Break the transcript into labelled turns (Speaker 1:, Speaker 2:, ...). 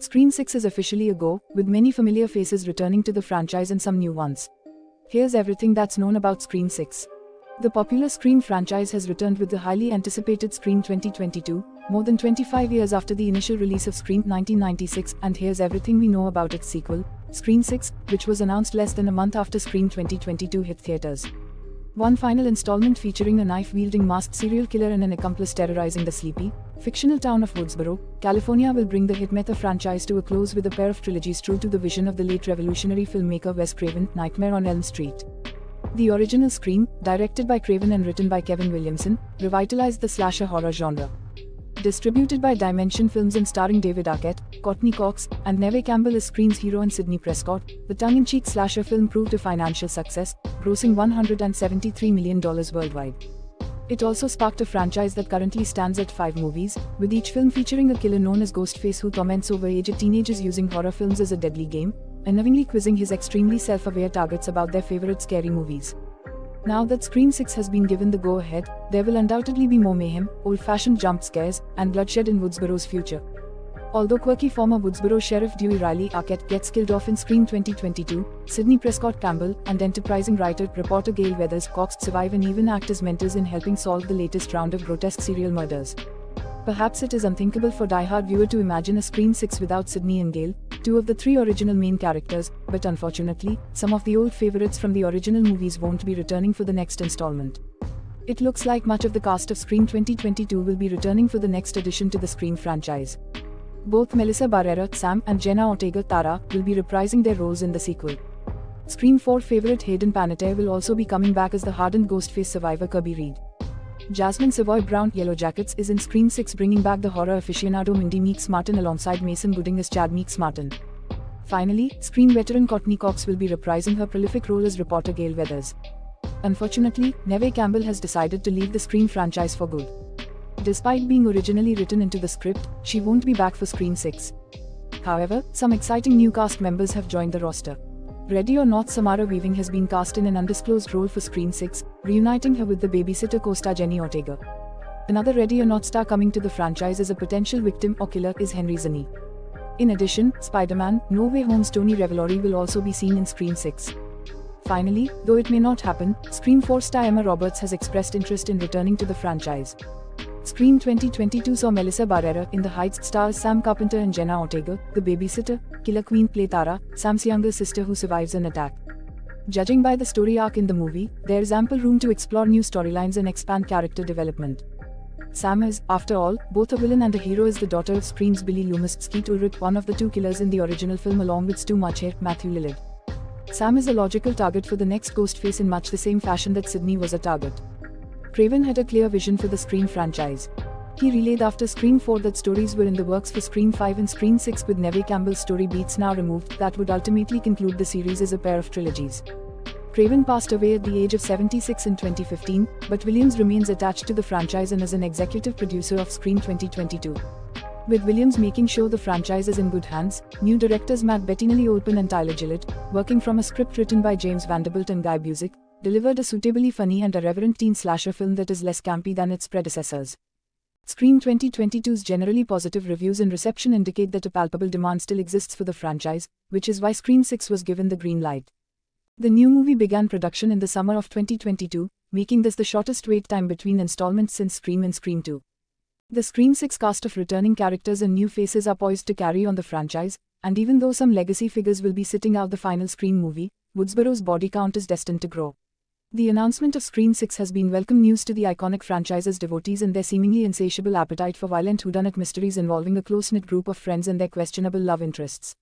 Speaker 1: Scream 6 is officially a go, with many familiar faces returning to the franchise and some new ones. Here's everything that's known about Scream 6. The popular Scream franchise has returned with the highly anticipated Scream 2022, more than 25 years after the initial release of Scream 1996, and here's everything we know about its sequel, Scream 6, which was announced less than a month after Scream 2022 hit theaters. One final installment featuring a knife-wielding masked serial killer and an accomplice terrorizing the sleepy, fictional town of Woodsboro, California will bring the hit meta franchise to a close with a pair of trilogies true to the vision of the late revolutionary filmmaker Wes Craven, Nightmare on Elm Street. The original Scream, directed by Craven and written by Kevin Williamson, revitalized the slasher horror genre. Distributed by Dimension Films and starring David Arquette, Courtney Cox, and Neve Campbell as Scream's hero and Sidney Prescott, the tongue-in-cheek slasher film proved a financial success, grossing $173 million worldwide. It also sparked a franchise that currently stands at 5 movies, with each film featuring a killer known as Ghostface who torments overaged teenagers using horror films as a deadly game, unknowingly quizzing his extremely self-aware targets about their favorite scary movies. Now that Scream 6 has been given the go-ahead, there will undoubtedly be more mayhem, old-fashioned jump scares, and bloodshed in Woodsboro's future. Although quirky former Woodsboro Sheriff Dewey Riley Arquette gets killed off in Scream 2022, Sidney Prescott Campbell and enterprising reporter Gail Weathers Cox survive and even act as mentors in helping solve the latest round of grotesque serial murders. Perhaps it is unthinkable for die-hard viewer to imagine a Scream 6 without Sidney and Gail, 2 of the 3 original main characters, but unfortunately, some of the old favorites from the original movies won't be returning for the next installment. It looks like much of the cast of Scream 2022 will be returning for the next addition to the Scream franchise. Both Melissa Barrera, Sam, and Jenna Ortega, Tara, will be reprising their roles in the sequel. Scream 4 favorite Hayden Panettiere will also be coming back as the hardened Ghostface survivor Kirby Reed. Jasmine Savoy Brown, Yellow Jackets, is in Scream 6 bringing back the horror aficionado Mindy Meeks Martin alongside Mason Gooding as Chad Meeks Martin. Finally, Scream veteran Courtney Cox will be reprising her prolific role as reporter Gail Weathers. Unfortunately, Neve Campbell has decided to leave the Scream franchise for good. Despite being originally written into the script, she won't be back for Scream 6. However, some exciting new cast members have joined the roster. Ready or not, Samara Weaving has been cast in an undisclosed role for Scream 6, reuniting her with the babysitter co-star Jenny Ortega. Another Ready or Not star coming to the franchise as a potential victim or killer is Henry Zani. In addition, Spider-Man: No Way Home's Tony Revolori will also be seen in Scream 6. Finally, though it may not happen, Scream 4 star Emma Roberts has expressed interest in returning to the franchise. Scream 2022 saw Melissa Barrera in The Heights stars Sam Carpenter and Jenna Ortega, the babysitter, killer queen play Tara, Sam's younger sister who survives an attack. Judging by the story arc in the movie, there is ample room to explore new storylines and expand character development. Sam is, after all, both a villain and a hero as the daughter of Scream's Billy Loomis, Skeet Ulrich, one of the 2 killers in the original film along with Stu Macher, Matthew Lillard. Sam is a logical target for the next Ghostface in much the same fashion that Sidney was a target. Craven had a clear vision for the Scream franchise. He relayed after Scream 4 that stories were in the works for Scream 5 and Scream 6 with Neve Campbell's story beats now removed that would ultimately conclude the series as a pair of trilogies. Craven passed away at the age of 76 in 2015, but Williams remains attached to the franchise and is an executive producer of Scream 2022. With Williams making sure the franchise is in good hands, new directors Matt Bettinelli-Olpin and Tyler Gillett, working from a script written by James Vanderbilt and Guy Busick, delivered a suitably funny and irreverent teen slasher film that is less campy than its predecessors. Scream 2022's generally positive reviews and reception indicate that a palpable demand still exists for the franchise, which is why Scream 6 was given the green light. The new movie began production in the summer of 2022, making this the shortest wait time between installments since Scream and Scream 2. The Scream 6 cast of returning characters and new faces are poised to carry on the franchise, and even though some legacy figures will be sitting out the final Scream movie, Woodsboro's body count is destined to grow. The announcement of Scream 6 has been welcome news to the iconic franchise's devotees and their seemingly insatiable appetite for violent whodunit mysteries involving a close-knit group of friends and their questionable love interests.